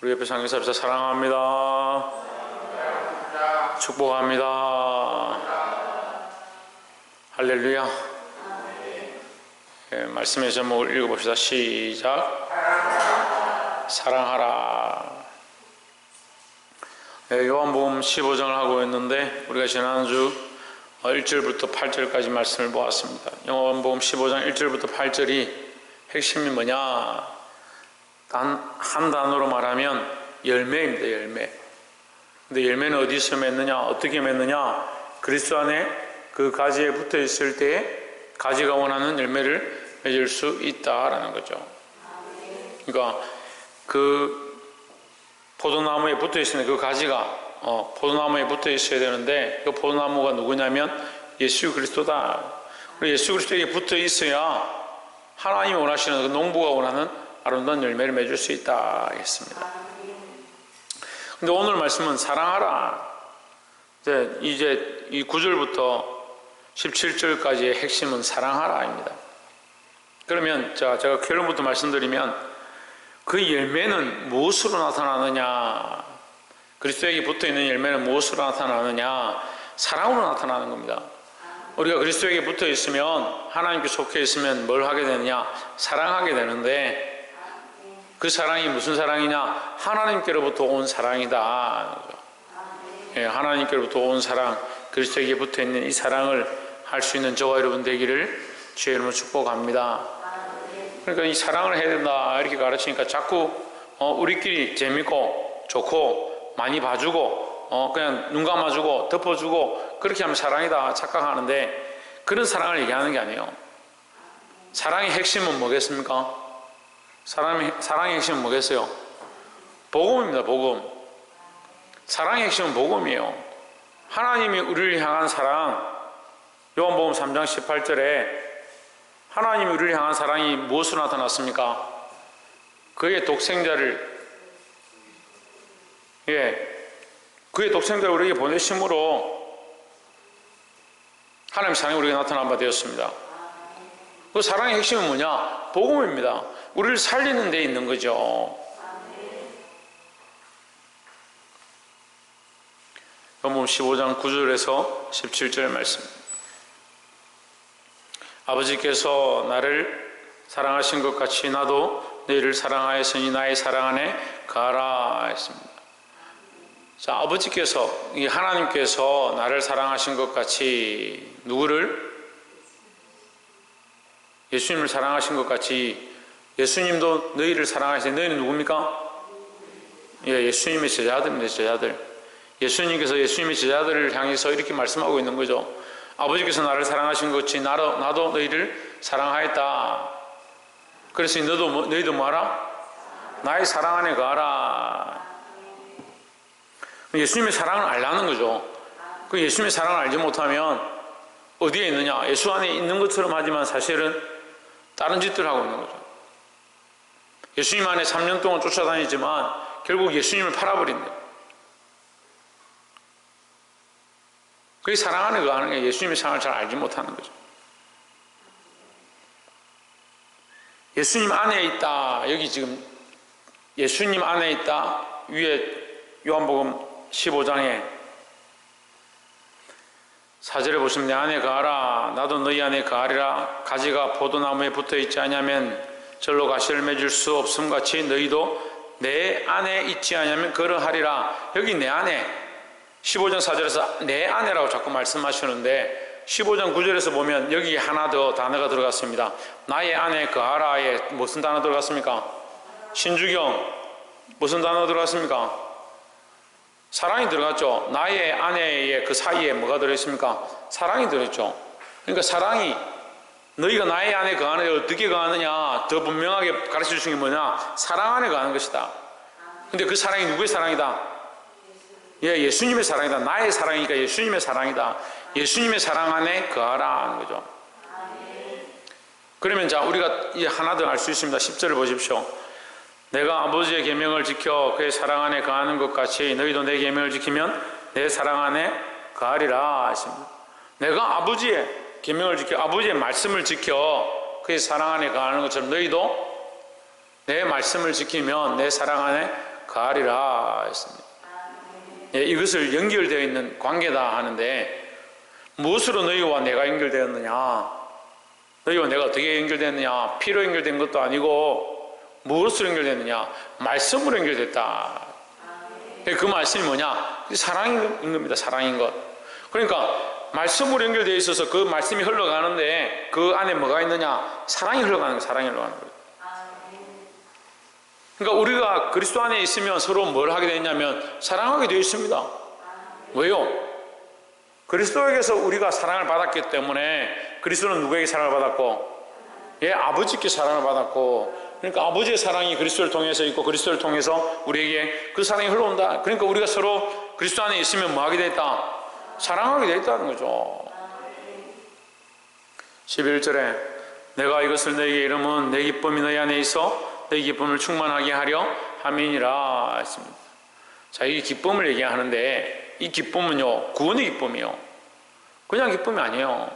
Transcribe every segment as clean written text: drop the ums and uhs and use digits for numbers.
우리 옆에 상기사합시다. 사랑합니다. 축복합니다. 할렐루야. 예, 말씀의 제목을 읽어봅시다. 시작. 사랑하라. 예, 요한복음 15장을 하고 있는데 우리가 지난주 1절부터 8절까지 말씀을 보았습니다. 요한복음 15장 1절부터 8절이 핵심이 뭐냐? 한 단어로 말하면 열매입니다. 열매. 근데 열매는 어디서 맺느냐? 어떻게 맺느냐? 그리스도 안에 그 가지에 붙어 있을 때에 가지가 원하는 열매를 맺을 수 있다라는 거죠. 그러니까 그 포도나무에 붙어 있으면 그 가지가 포도나무에 붙어 있어야 되는데 그 포도나무가 누구냐면 예수 그리스도다. 예수 그리스도에게 붙어 있어야 하나님이 원하시는 그 농부가 원하는 아름다운 열매를 맺을 수 있다 했습니다. 근데 오늘 말씀은 사랑하라. 이제 이 9절부터 17절까지의 핵심은 사랑하라입니다. 그러면 제가 결론부터 말씀드리면 그 열매는 무엇으로 나타나느냐? 그리스도에게 붙어있는 열매는 무엇으로 나타나느냐? 사랑으로 나타나는 겁니다. 우리가 그리스도에게 붙어 있으면, 하나님께 속해 있으면 뭘 하게 되느냐? 사랑하게 되는데 그 사랑이 무슨 사랑이냐? 하나님께로부터 온 사랑이다. 예, 하나님께로부터 온 사랑, 그리스도에게 붙어있는 이 사랑을 할 수 있는 저와 여러분 되기를 주의 이름으로 축복합니다. 그러니까 이 사랑을 해야 된다 이렇게 가르치니까 자꾸 우리끼리 재밌고 좋고 많이 봐주고 그냥 눈 감아주고 덮어주고 그렇게 하면 사랑이다 착각하는데 그런 사랑을 얘기하는 게 아니에요. 사랑의 핵심은 뭐겠습니까? 사랑의 핵심은 뭐겠어요? 복음입니다. 복음. 사랑의 핵심은 복음이에요. 하나님이 우리를 향한 사랑, 요한복음 3장 18절에 하나님이 우리를 향한 사랑이 무엇으로 나타났습니까? 그의 독생자를 우리에게 보내심으로 하나님의 사랑이 우리에게 나타난 바 되었습니다. 그 사랑의 핵심은 뭐냐? 복음입니다. 우리를 살리는 데 있는 거죠. 요한복음 15장 9절에서 17절의 말씀. 아버지께서 나를 사랑하신 것 같이 나도 너희를 사랑하였으니 나의 사랑 안에 거하라 했습니다. 자, 아버지께서, 하나님께서 나를 사랑하신 것 같이 누구를? 예수님을 사랑하신 것 같이 예수님도 너희를 사랑하시니 너희는 누굽니까? 예수님의 제자들입니다. 제자들. 예수님께서 예수님의 제자들을 향해서 이렇게 말씀하고 있는 거죠. 아버지께서 나를 사랑하신 것 같이 나도 너희를 사랑하였다. 그래서 너희도 뭐하라? 나의 사랑 안에 거하라. 예수님의 사랑을 알라는 거죠. 그 예수님의 사랑을 알지 못하면 어디에 있느냐? 예수 안에 있는 것처럼 하지만 사실은 다른 짓들을 하고 있는 거죠. 예수님 안에 3년 동안 쫓아다니지만 결국 예수님을 팔아버린다. 그게 사랑 안에 거하는 게 예수님의 사랑을 잘 알지 못하는 거죠. 예수님 안에 있다. 여기 지금 예수님 안에 있다. 위에 요한복음 15장에 4절에 보시면 내 안에 거하라. 나도 너희 안에 거하리라. 가지가 포도나무에 붙어있지 않으면 절로 가시를 맺을 수 없음 같이 너희도 내 안에 있지 않으면 그러하리라. 여기 내 안에 15장 4절에서 내 안에라고 자꾸 말씀하시는데 15장 9절에서 보면 여기 하나 더 단어가 들어갔습니다. 나의 안에 거하라에 무슨 단어 들어갔습니까? 신주경 무슨 단어 들어갔습니까? 사랑이 들어갔죠. 나의 안에의 그 사이에 뭐가 들어있습니까? 사랑이 들어있죠. 그러니까 사랑이 너희가 나의 안에 거하는데 어떻게 거하느냐 더 분명하게 가르쳐 주신 게 뭐냐? 사랑 안에 거하는 것이다. 근데 그 사랑이 누구의 사랑이다? 예수님의 사랑이다. 나의 사랑이니까 예수님의 사랑이다. 예수님의 사랑 안에 거하라 하는 거죠. 그러면 자 우리가 이제 하나 더 알 수 있습니다. 10절을 보십시오. 내가 아버지의 계명을 지켜 그의 사랑 안에 거하는 것 같이 너희도 내 계명을 지키면 내 사랑 안에 거하리라 하십니다. 내가 아버지의 계명을 지켜 아버지의 말씀을 지켜 그의 사랑 안에 거하는 것처럼 너희도 내 말씀을 지키면 내 사랑 안에 가리라 했습니다. 예, 이것을 연결되어 있는 관계다 하는데 무엇으로 너희와 내가 연결되었느냐? 너희와 내가 어떻게 연결됐느냐? 피로 연결된 것도 아니고 무엇으로 연결됐느냐? 말씀으로 연결됐다. 그 말씀이 뭐냐? 사랑인 겁니다. 사랑인 것. 그러니까 말씀으로 연결되어 있어서 그 말씀이 흘러가는데 그 안에 뭐가 있느냐? 사랑이 흘러가는 거예요. 사랑이 흘러가는 거예요. 그러니까 우리가 그리스도 안에 있으면 서로 뭘 하게 되냐면 사랑하게 되어 있습니다. 왜요? 그리스도에게서 우리가 사랑을 받았기 때문에 그리스도는 누구에게 사랑을 받았고? 예, 아버지께 사랑을 받았고, 그러니까 아버지의 사랑이 그리스도를 통해서 있고 그리스도를 통해서 우리에게 그 사랑이 흘러온다. 그러니까 우리가 서로 그리스도 안에 있으면 뭐 하게 됐다? 사랑하게 되어 있다는 거죠. 11절에 내가 이것을 너에게 이름은 내 기쁨이 너희 안에 있어 내 기쁨을 충만하게 하려 함이니라 했습니다. 자, 이 기쁨을 얘기하는데 이 기쁨은요, 구원의 기쁨이요. 그냥 기쁨이 아니에요.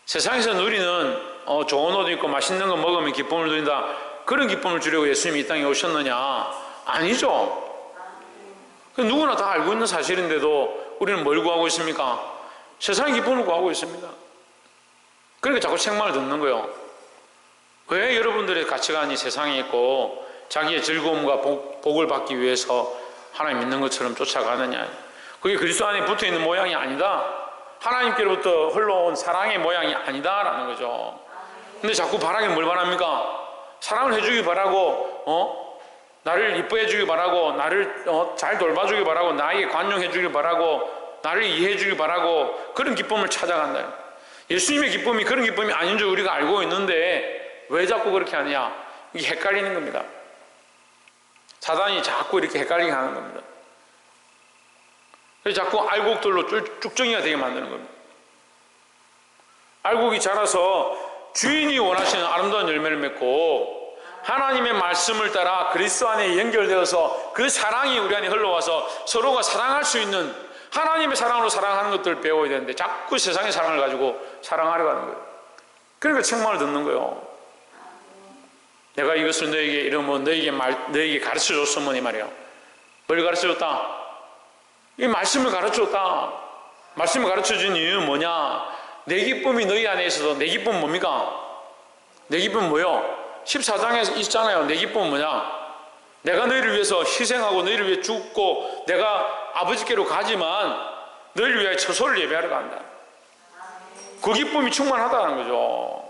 세상에서 누리는 좋은 옷 입고 맛있는 거 먹으면 기쁨을 누린다. 그런 기쁨을 주려고 예수님이 이 땅에 오셨느냐? 아니죠. 누구나 다 알고 있는 사실인데도 우리는 뭘 구하고 있습니까? 세상의 기쁨을 구하고 있습니다. 그러니까 자꾸 책망을 듣는 거예요. 왜 여러분들의 가치관이 세상에 있고 자기의 즐거움과 복을 받기 위해서 하나님 믿는 것처럼 쫓아가느냐? 그게 그리스도 안에 붙어있는 모양이 아니다. 하나님께로부터 흘러온 사랑의 모양이 아니다라는 거죠. 근데 자꾸 바라긴 뭘 바랍니까? 사랑을 해주기 바라고, 나를 이뻐해 주기 바라고, 나를 잘 돌봐주기 바라고, 나에게 관용해 주기 바라고, 나를 이해해 주기 바라고, 그런 기쁨을 찾아간다. 예수님의 기쁨이 그런 기쁨이 아닌 줄 우리가 알고 있는데 왜 자꾸 그렇게 하느냐? 이게 헷갈리는 겁니다. 사단이 자꾸 이렇게 헷갈리게 하는 겁니다. 그래서 자꾸 알곡들로 쭉정이가 되게 만드는 겁니다. 알곡이 자라서 주인이 원하시는 아름다운 열매를 맺고 하나님의 말씀을 따라 그리스도 안에 연결되어서 그 사랑이 우리 안에 흘러와서 서로가 사랑할 수 있는 하나님의 사랑으로 사랑하는 것들을 배워야 되는데 자꾸 세상의 사랑을 가지고 사랑하려고 하는 거예요. 그러니까 책망을 듣는 거예요. 내가 이것을 너에게 이러면 너에게 가르쳐 줬으면 이 말이에요. 뭘 가르쳐 줬다? 이 말씀을 가르쳐 줬다. 말씀을 가르쳐 준 이유는 뭐냐? 내 기쁨이 너희 안에 있어서. 내 기쁨은 뭡니까? 내 기쁨은 뭐요? 14장에 있잖아요. 내 기쁨은 뭐냐? 내가 너희를 위해서 희생하고 너희를 위해 죽고 내가 아버지께로 가지만 너희를 위하여 처소를 예배하러 간다. 그 기쁨이 충만하다는 거죠.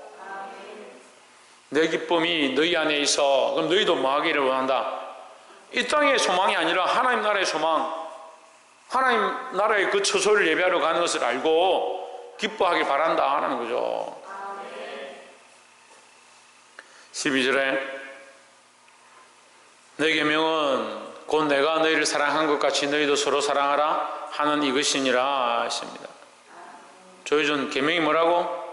내 기쁨이 너희 안에 있어. 그럼 너희도 뭐 하기를 원한다? 이 땅의 소망이 아니라 하나님 나라의 소망, 하나님 나라의 그 처소를 예배하러 가는 것을 알고 기뻐하길 바란다 하는 거죠. 12절에 내 계명은 곧 내가 너희를 사랑한 것 같이 너희도 서로 사랑하라 하는 이것이니라 했습니다. 조효준 계명이 뭐라고?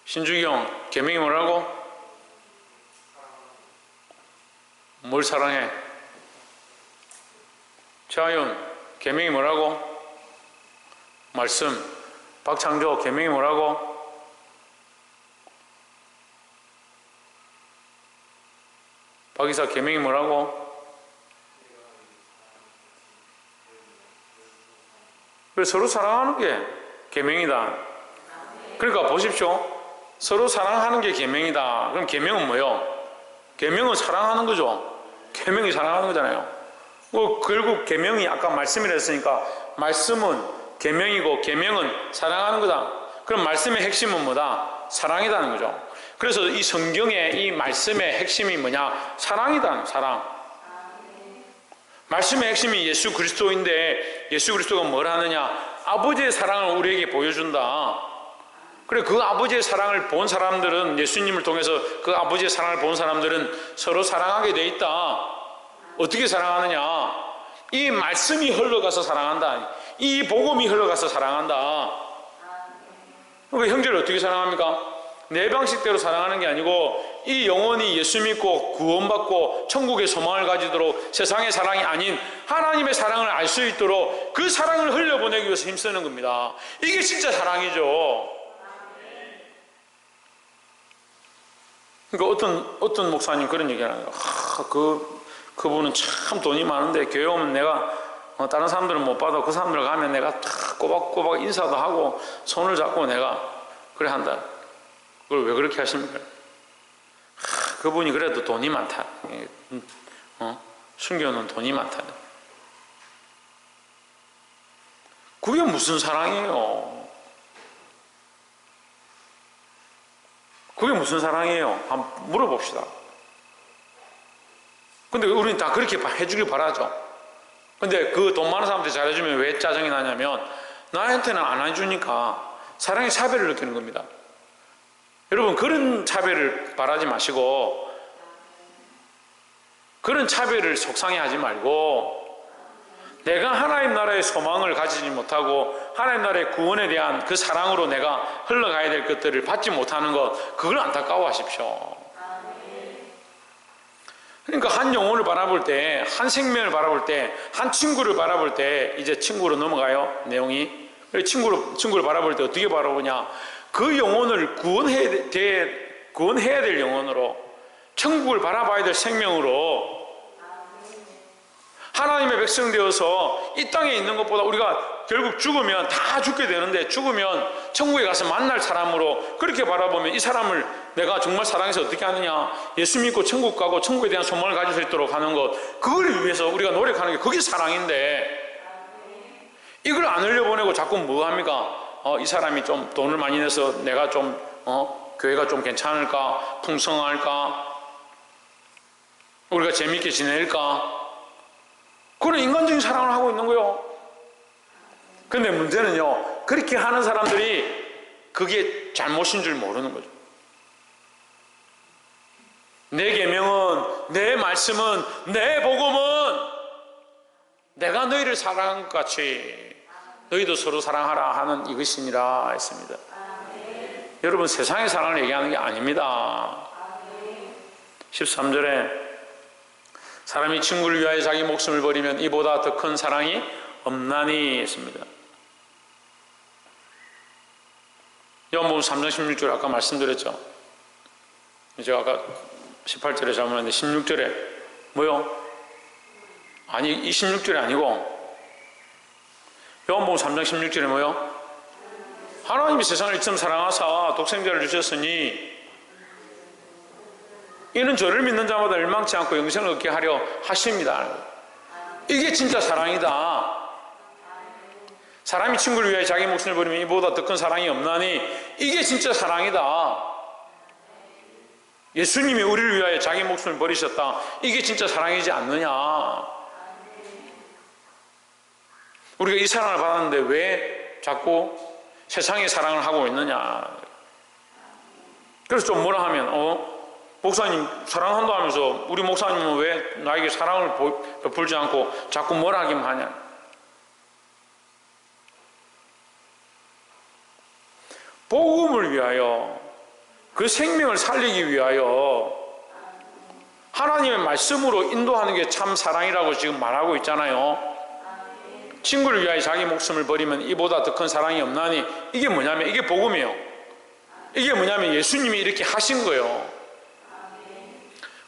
신주경 계명이 뭐라고? 뭘 사랑해? 최하윤 계명이 뭐라고? 말씀. 박창조 계명이 뭐라고? 박이사 계명이 뭐라고? 그래서 서로 사랑하는 게 계명이다. 그러니까 보십시오. 서로 사랑하는 게 계명이다. 그럼 계명은 뭐예요? 계명은 사랑하는 거죠. 계명이 사랑하는 거잖아요. 결국 계명이 아까 말씀이라 했으니까 말씀은 계명이고 계명은 사랑하는 거다. 그럼 말씀의 핵심은 뭐다? 사랑이라는 거죠. 그래서 이 성경의 이 말씀의 핵심이 뭐냐? 사랑이다. 사랑. 말씀의 핵심이 예수 그리스도인데 예수 그리스도가 뭘 하느냐? 아버지의 사랑을 우리에게 보여준다. 그래, 그 아버지의 사랑을 본 사람들은, 예수님을 통해서 그 아버지의 사랑을 본 사람들은 서로 사랑하게 돼 있다. 어떻게 사랑하느냐? 이 말씀이 흘러가서 사랑한다. 이 복음이 흘러가서 사랑한다. 그러니까 형제를 어떻게 사랑합니까? 내 방식대로 사랑하는 게 아니고 이 영혼이 예수 믿고 구원받고 천국의 소망을 가지도록 세상의 사랑이 아닌 하나님의 사랑을 알 수 있도록 그 사랑을 흘려보내기 위해서 힘쓰는 겁니다. 이게 진짜 사랑이죠. 그러니까 어떤 목사님 그런 얘기를 하는 거예요. 그분은 참 돈이 많은데 교회 오면 내가 다른 사람들은 못 봐도 그 사람들 가면 내가 탁 꼬박꼬박 인사도 하고 손을 잡고 내가 그래 한다. 그걸 왜 그렇게 하십니까? 그분이 그래도 돈이 많다. 순교는 돈이 많다. 그게 무슨 사랑이에요? 그게 무슨 사랑이에요? 한번 물어봅시다. 근데 우리는 다 그렇게 해주길 바라죠. 근데 그 돈 많은 사람한테 잘해주면 왜 짜증이 나냐면 나한테는 안 해주니까 사랑의 차별을 느끼는 겁니다. 여러분, 그런 차별을 바라지 마시고 그런 차별을 속상해하지 말고 내가 하나님 나라의 소망을 가지지 못하고 하나님 나라의 구원에 대한 그 사랑으로 내가 흘러가야 될 것들을 받지 못하는 것, 그걸 안타까워하십시오. 그러니까 한 영혼을 바라볼 때, 한 생명을 바라볼 때, 한 친구를 바라볼 때, 이제 친구로 넘어가요, 내용이. 친구를 바라볼 때 어떻게 바라보냐? 그 영혼을 구원해야 될 영혼으로, 천국을 바라봐야 될 생명으로 하나님의 백성 되어서 이 땅에 있는 것보다 우리가 결국 죽으면 다 죽게 되는데 죽으면 천국에 가서 만날 사람으로 그렇게 바라보면 이 사람을 내가 정말 사랑해서 어떻게 하느냐, 예수 믿고 천국 가고 천국에 대한 소망을 가질 수 있도록 하는 것, 그걸 위해서 우리가 노력하는 게 그게 사랑인데 이걸 안 흘려보내고 자꾸 뭐 합니까? 이 사람이 좀 돈을 많이 내서 내가 좀 교회가 좀 괜찮을까, 풍성할까, 우리가 재미있게 지낼까, 그런 인간적인 사랑을 하고 있는 거예요. 근데 문제는요, 그렇게 하는 사람들이 그게 잘못인 줄 모르는 거죠. 내 계명은, 내 말씀은, 내 복음은 내가 너희를 사랑한 것 같이 너희도 서로 사랑하라 하는 이것이니라 했습니다. 여러분, 세상의 사랑을 얘기하는 게 아닙니다. 13절에 사람이 친구를 위하여 자기 목숨을 버리면 이보다 더 큰 사랑이 없나니 했습니다. 요한복음 3장 16절 아까 말씀드렸죠. 제가 아까 18절에 잘못했는데 16절에 뭐요? 아니, 26절이 아니고 요한복음 3장 16절에 뭐요? 하나님이 세상을 이처럼 사랑하사 독생자를 주셨으니 이는 저를 믿는 자마다 멸망치 않고 영생을 얻게 하려 하십니다. 이게 진짜 사랑이다. 사람이 친구를 위하여 자기 목숨을 버리면 이보다 더 큰 사랑이 없나니 이게 진짜 사랑이다. 예수님이 우리를 위하여 자기 목숨을 버리셨다. 이게 진짜 사랑이지 않느냐. 우리가 이 사랑을 받았는데 왜 자꾸 세상의 사랑을 하고 있느냐. 그래서 좀 뭐라 하면 목사님 사랑한다 하면서 우리 목사님은 왜 나에게 사랑을 베풀지 않고 자꾸 뭐라 하기만 하냐. 복음을 위하여, 그 생명을 살리기 위하여 하나님의 말씀으로 인도하는 게 참 사랑이라고 지금 말하고 있잖아요. 친구를 위하여 자기 목숨을 버리면 이보다 더 큰 사랑이 없나니, 이게 뭐냐면 이게 복음이에요. 이게 뭐냐면 예수님이 이렇게 하신 거예요.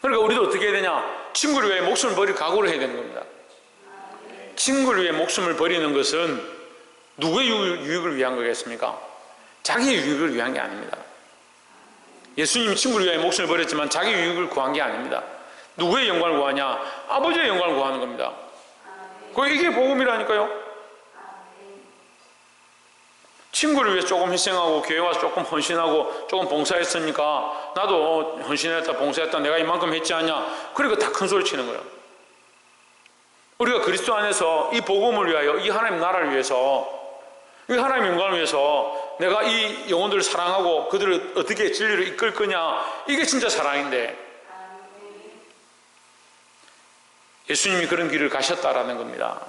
그러니까 우리도 어떻게 해야 되냐? 친구를 위해 목숨을 버릴 각오를 해야 되는 겁니다. 친구를 위해 목숨을 버리는 것은 누구의 유익을 위한 거겠습니까? 자기의 유익을 위한 게 아닙니다. 예수님이 친구를 위해 목숨을 버렸지만 자기 유익을 구한 게 아닙니다. 누구의 영광을 구하냐? 아버지의 영광을 구하는 겁니다. 이게 복음이라니까요. 친구를 위해 조금 희생하고 교회 와서 조금 헌신하고 조금 봉사했으니까 나도 헌신했다 봉사했다 내가 이만큼 했지 않냐, 그러니까 다 큰 소리 치는 거예요. 우리가 그리스도 안에서 이 복음을 위하여, 이 하나님 나라를 위해서, 이 하나님 영광을 위해서 내가 이 영혼들을 사랑하고 그들을 어떻게 진리로 이끌 거냐, 이게 진짜 사랑인데 예수님이 그런 길을 가셨다라는 겁니다.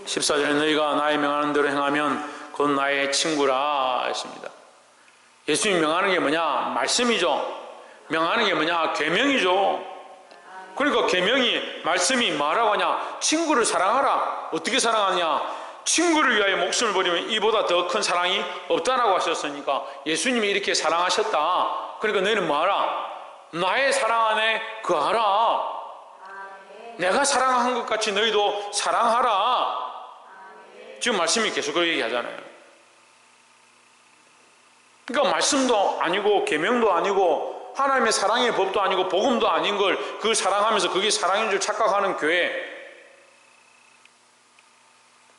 14절에 너희가 나의 명하는 대로 행하면 곧 나의 친구라 했습니다. 예수님이 명하는 게 뭐냐? 말씀이죠. 명하는 게 뭐냐? 계명이죠. 그러니까 계명이, 말씀이 뭐라고 하냐? 친구를 사랑하라. 어떻게 사랑하냐? 친구를 위하여 목숨을 버리면 이보다 더 큰 사랑이 없다라고 하셨으니까 예수님이 이렇게 사랑하셨다. 그러니까 너희는 뭐하라? 나의 사랑 안에 거하라. 내가 사랑한 것 같이 너희도 사랑하라. 지금 말씀이 계속 그 얘기하잖아요. 그러니까 말씀도 아니고 계명도 아니고 하나님의 사랑의 법도 아니고 복음도 아닌 걸 그걸 사랑하면서 그게 사랑인 줄 착각하는 교회,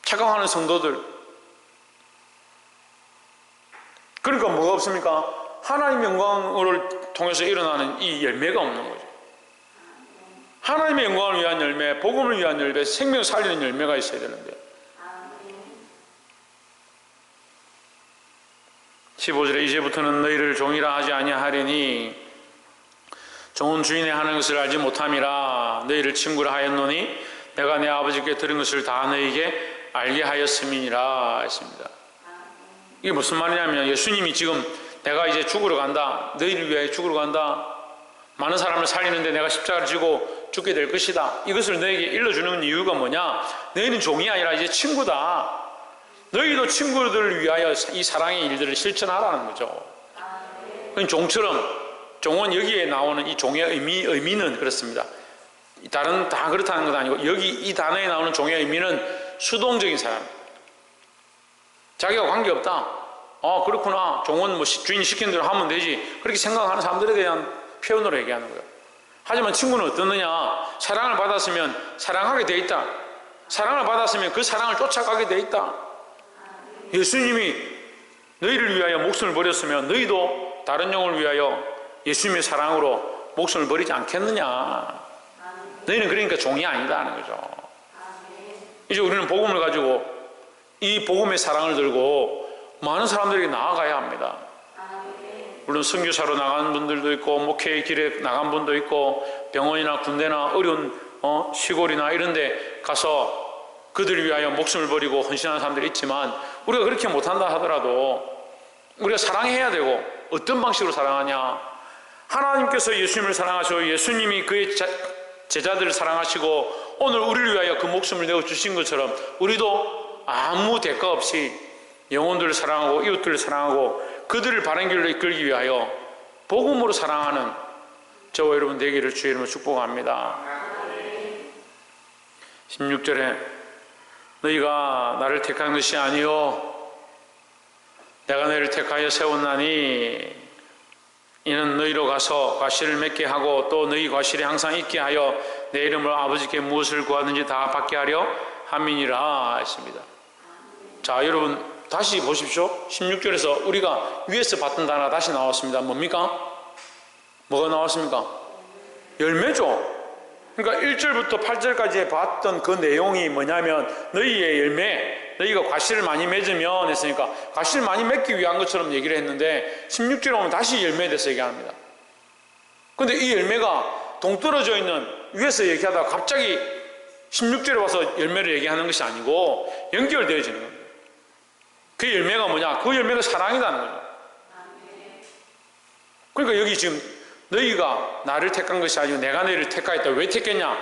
착각하는 성도들. 그러니까 뭐가 없습니까? 하나님의 영광을 통해서 일어나는 이 열매가 없는 거죠. 하나님의 영광을 위한 열매, 복음을 위한 열매, 생명을 살리는 열매가 있어야 되는데. 15절에 이제부터는 너희를 종이라 하지 아니하리니 종은 주인의 하는 것을 알지 못함이라. 너희를 친구라 하였노니 내가 내 아버지께 들은 것을 다 너희에게 알게 하였음이니라 했습니다. 이게 무슨 말이냐면 예수님이 지금 내가 이제 죽으러 간다, 너희를 위하여 죽으러 간다, 많은 사람을 살리는데 내가 십자가를 지고 죽게 될 것이다, 이것을 너에게 일러주는 이유가 뭐냐? 너희는 종이 아니라 이제 친구다. 너희도 친구들을 위하여 이 사랑의 일들을 실천하라는 거죠. 종처럼, 종은 여기에 나오는 이 종의 의미는 그렇습니다. 다른 다 그렇다는 건 아니고 여기 이 단어에 나오는 종의 의미는 수동적인 사람, 자기가 관계없다, 그렇구나, 종은 뭐 주인이 시키는 대로 하면 되지, 그렇게 생각하는 사람들에 대한 표현으로 얘기하는 거예요. 하지만 친구는 어떻느냐? 사랑을 받았으면 사랑하게 돼 있다. 사랑을 받았으면 그 사랑을 쫓아가게 돼 있다. 예수님이 너희를 위하여 목숨을 버렸으면 너희도 다른 영을 위하여 예수님의 사랑으로 목숨을 버리지 않겠느냐? 너희는 그러니까 종이 아니다 하는 거죠. 이제 우리는 복음을 가지고 이 복음의 사랑을 들고 많은 사람들에게 나아가야 합니다. 물론 선교사로 나간 분들도 있고 목회의 길에 나간 분도 있고 병원이나 군대나 어려운 시골이나 이런 데 가서 그들을 위하여 목숨을 버리고 헌신하는 사람들이 있지만 우리가 그렇게 못한다 하더라도 우리가 사랑해야 되고, 어떤 방식으로 사랑하냐? 하나님께서 예수님을 사랑하시고 예수님이 그의 제자들을 사랑하시고 오늘 우리를 위하여 그 목숨을 내어주신 것처럼 우리도 아무 대가 없이 영혼들을 사랑하고 이웃들을 사랑하고 그들을 바른 길로 이끌기 위하여 복음으로 사랑하는 저와 여러분 되기를 주의 이름으로 축복합니다. 16절에 너희가 나를 택한 것이 아니요 내가 너희를 택하여 세웠나니 이는 너희로 가서 과실을 맺게 하고 또 너희 과실이 항상 있게 하여 내 이름으로 아버지께 무엇을 구하든지 다 받게 하려 함이니라 했습니다. 자, 여러분 다시 보십시오. 16절에서 우리가 위에서 봤던 단어가 다시 나왔습니다. 뭡니까? 뭐가 나왔습니까? 열매죠. 그러니까 1절부터 8절까지 봤던 그 내용이 뭐냐면 너희의 열매, 너희가 과실을 많이 맺으면 했으니까 과실을 많이 맺기 위한 것처럼 얘기를 했는데 16절에 오면 다시 열매에 대해서 얘기합니다. 그런데 이 열매가 동떨어져 있는 위에서 얘기하다가 갑자기 16절에 와서 열매를 얘기하는 것이 아니고 연결되어지는 겁니다. 그 열매가 뭐냐? 그 열매가 사랑이라는 거죠. 그러니까 여기 지금 너희가 나를 택한 것이 아니고 내가 너희를 택하였다. 왜 택했냐?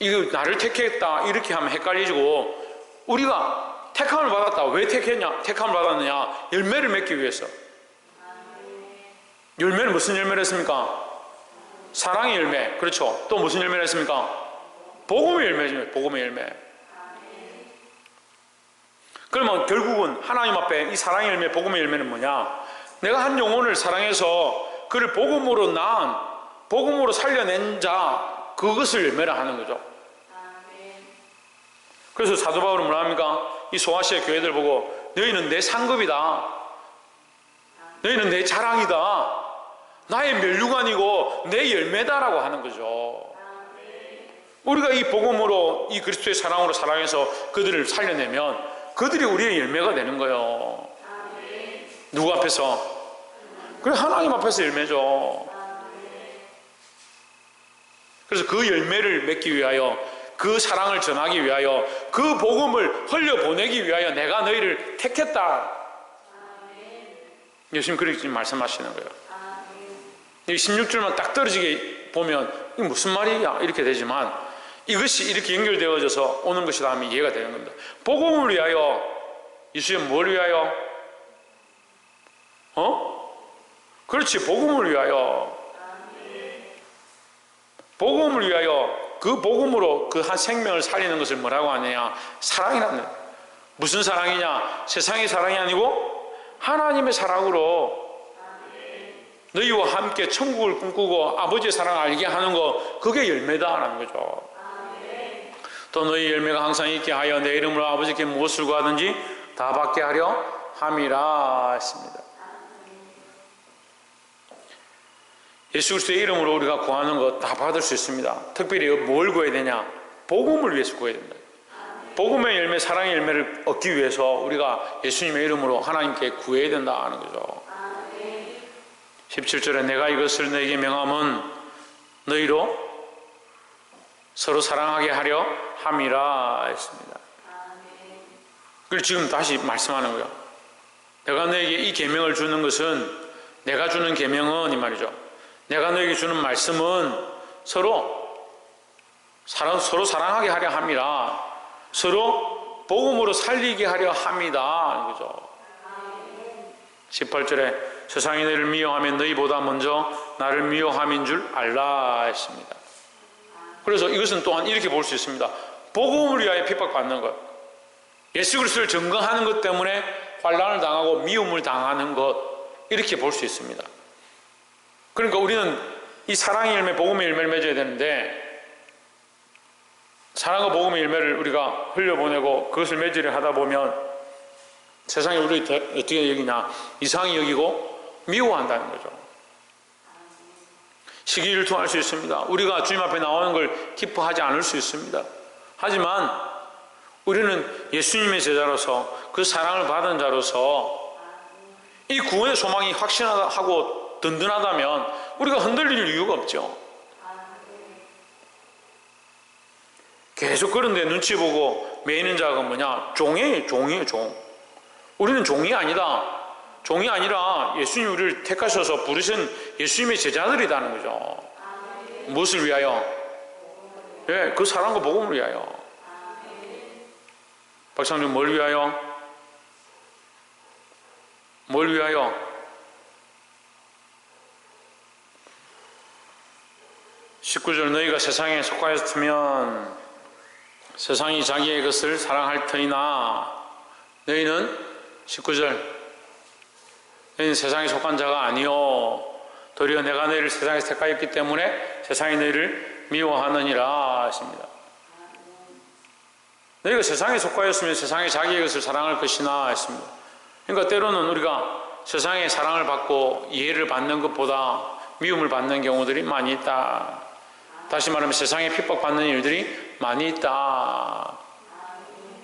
이거 나를 택했다 이렇게 하면 헷갈리고, 우리가 택함을 받았다. 왜 택했냐? 택함을 받았느냐? 열매를 맺기 위해서. 열매는 무슨 열매를 했습니까? 사랑의 열매. 그렇죠. 또 무슨 열매를 했습니까? 복음의 열매죠. 복음의 열매. 그러면 결국은 하나님 앞에 이 사랑의 열매, 복음의 열매는 뭐냐? 내가 한 영혼을 사랑해서 그를 복음으로 낳은, 복음으로 살려낸 자, 그것을 열매라 하는 거죠. 그래서 사도 바울은 뭐라 합니까? 이 소아시아 교회들 보고 너희는 내 상급이다. 너희는 내 자랑이다. 나의 멸류관이고 내 열매다라고 하는 거죠. 우리가 이 복음으로, 이 그리스도의 사랑으로 사랑해서 그들을 살려내면 그들이 우리의 열매가 되는 거예요. 누구 앞에서? 그래, 하나님 앞에서 열매죠. 그래서 그 열매를 맺기 위하여, 그 사랑을 전하기 위하여, 그 복음을 흘려보내기 위하여 내가 너희를 택했다. 예수님 그렇게 말씀하시는 거예요. 이 16절만 딱 떨어지게 보면 이게 무슨 말이야? 이렇게 되지만 이것이 이렇게 연결되어져서 오는 것이다 하면 이해가 되는 겁니다. 복음을 위하여, 예수님 뭘 위하여? 그렇지, 복음을 위하여. 복음을 위하여, 그 복음으로 그 한 생명을 살리는 것을 뭐라고 하느냐? 사랑이라는. 무슨 사랑이냐? 세상의 사랑이 아니고 하나님의 사랑으로 너희와 함께 천국을 꿈꾸고 아버지의 사랑을 알게 하는 거, 그게 열매다라는 거죠. 또 너희 열매가 항상 있게 하여 내 이름으로 아버지께 무엇을 구하든지 다 받게 하려 함이라 했습니다. 예수 그리스도의 이름으로 우리가 구하는 것 다 받을 수 있습니다. 특별히 뭘 구해야 되냐? 복음을 위해서 구해야 된다. 복음의 열매, 사랑의 열매를 얻기 위해서 우리가 예수님의 이름으로 하나님께 구해야 된다는 거죠. 17절에 내가 이것을 너에게 명함은 너희로 서로 사랑하게 하려 함이라 했습니다. 그걸 지금 다시 말씀하는 거예요. 내가 너에게 이 계명을 주는 것은, 내가 주는 계명은 이 말이죠. 내가 너에게 주는 말씀은 서로 사랑하게 하려 함이라, 서로 복음으로 살리게 하려 함이다. 그죠? 18절에 세상이 너희를 미워하면 너희보다 먼저 나를 미워함인 줄 알라 했습니다. 그래서 이것은 또한 이렇게 볼 수 있습니다. 복음을 위하여 핍박받는 것, 예수 그리스도를 증거하는 것 때문에 환난을 당하고 미움을 당하는 것, 이렇게 볼 수 있습니다. 그러니까 우리는 이 사랑의 열매, 복음의 열매를 맺어야 되는데, 사랑과 복음의 열매를 우리가 흘려보내고 그것을 맺으려 하다 보면 세상이 우리를 어떻게 여기냐? 이상히 여기고 미워한다는 거죠. 시기질투할 수 있습니다. 우리가 주님 앞에 나오는 걸 기뻐하지 않을 수 있습니다. 하지만 우리는 예수님의 제자로서, 그 사랑을 받은 자로서 이 구원의 소망이 확신하고 든든하다면 우리가 흔들릴 이유가 없죠. 계속 그런데 눈치 보고 매이는 자가 뭐냐? 종이에요, 종. 우리는 종이 아니다. 종이 아니라 예수님이 우리를 택하셔서 부르신 예수님의 제자들이라는 거죠. 무엇을 위하여? 예, 그 사랑과 복음을 위하여. 박상준, 뭘 위하여? 뭘 위하여? (19절) 너희가 세상에 속하였으면 세상이 자기의 것을 사랑할 터이나 너희는 (19절) 너희는 세상에 속한 자가 아니요 도리어 내가 너희를 세상에서 택하였기 때문에 세상이 너희를 미워하느니라 하십니다. 너희가 세상에 속하였으면 세상이 자기의 것을 사랑할 것이나 했습니다. 그러니까 때로는 우리가 세상의 사랑을 받고 이해를 받는 것보다 미움을 받는 경우들이 많이 있다. 다시 말하면 세상에 핍박받는 일들이 많이 있다.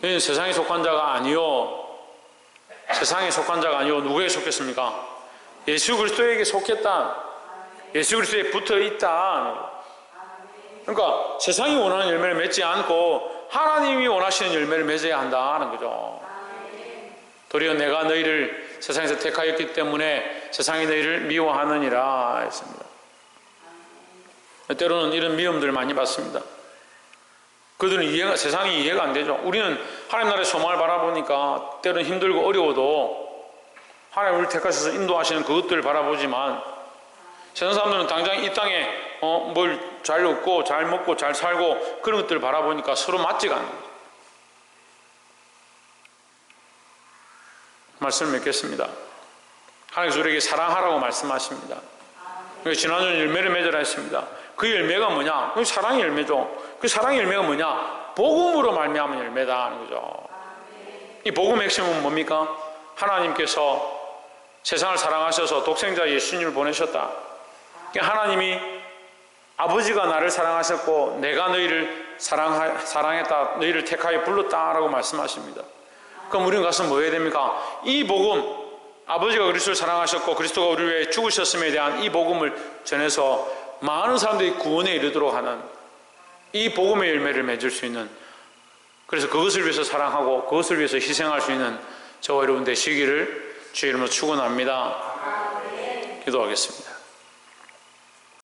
너희는 세상에 속한 자가 아니요, 세상에 속한 자가 아니요 누구에게 속했습니까? 예수 그리스도에게 속했다. 예수 그리스도에 붙어있다. 그러니까 세상이 원하는 열매를 맺지 않고 하나님이 원하시는 열매를 맺어야 한다는 거죠. 도리어 내가 너희를 세상에서 택하였기 때문에 세상이 너희를 미워하느니라 했습니다. 때로는 이런 미움들을 많이 받습니다. 그들은 세상이 이해가 안 되죠. 우리는 하나님 나라의 소망을 바라보니까 때로는 힘들고 어려워도 하나님 우리를 택하셔서 인도하시는 그것들을 바라보지만 세상 사람들은 당장 이 땅에 뭘 잘 얻고 잘 먹고 잘 살고 그런 것들을 바라보니까 서로 맞지가 않는 거죠. 말씀을 맺겠습니다. 하나님께서 우리에게 사랑하라고 말씀하십니다. 지난주 열매를 맺으라 했습니다. 그 열매가 뭐냐? 그 사랑의 열매죠. 그 사랑의 열매가 뭐냐? 복음으로 말미암은 열매다 하는 거죠. 이 복음의 핵심은 뭡니까? 하나님께서 세상을 사랑하셔서 독생자 예수님을 보내셨다. 하나님이 아버지가 나를 사랑하셨고 내가 너희를 사랑했다, 너희를 택하여 불렀다라고 말씀하십니다. 그럼 우리는 가서 뭐 해야 됩니까? 이 복음, 아버지가 그리스도를 사랑하셨고 그리스도가 우리를 위해 죽으셨음에 대한 이 복음을 전해서 많은 사람들이 구원에 이르도록 하는 이 복음의 열매를 맺을 수 있는, 그래서 그것을 위해서 사랑하고 그것을 위해서 희생할 수 있는 저와 여러분 되시기를 주의 이름으로 축원합니다. 기도하겠습니다.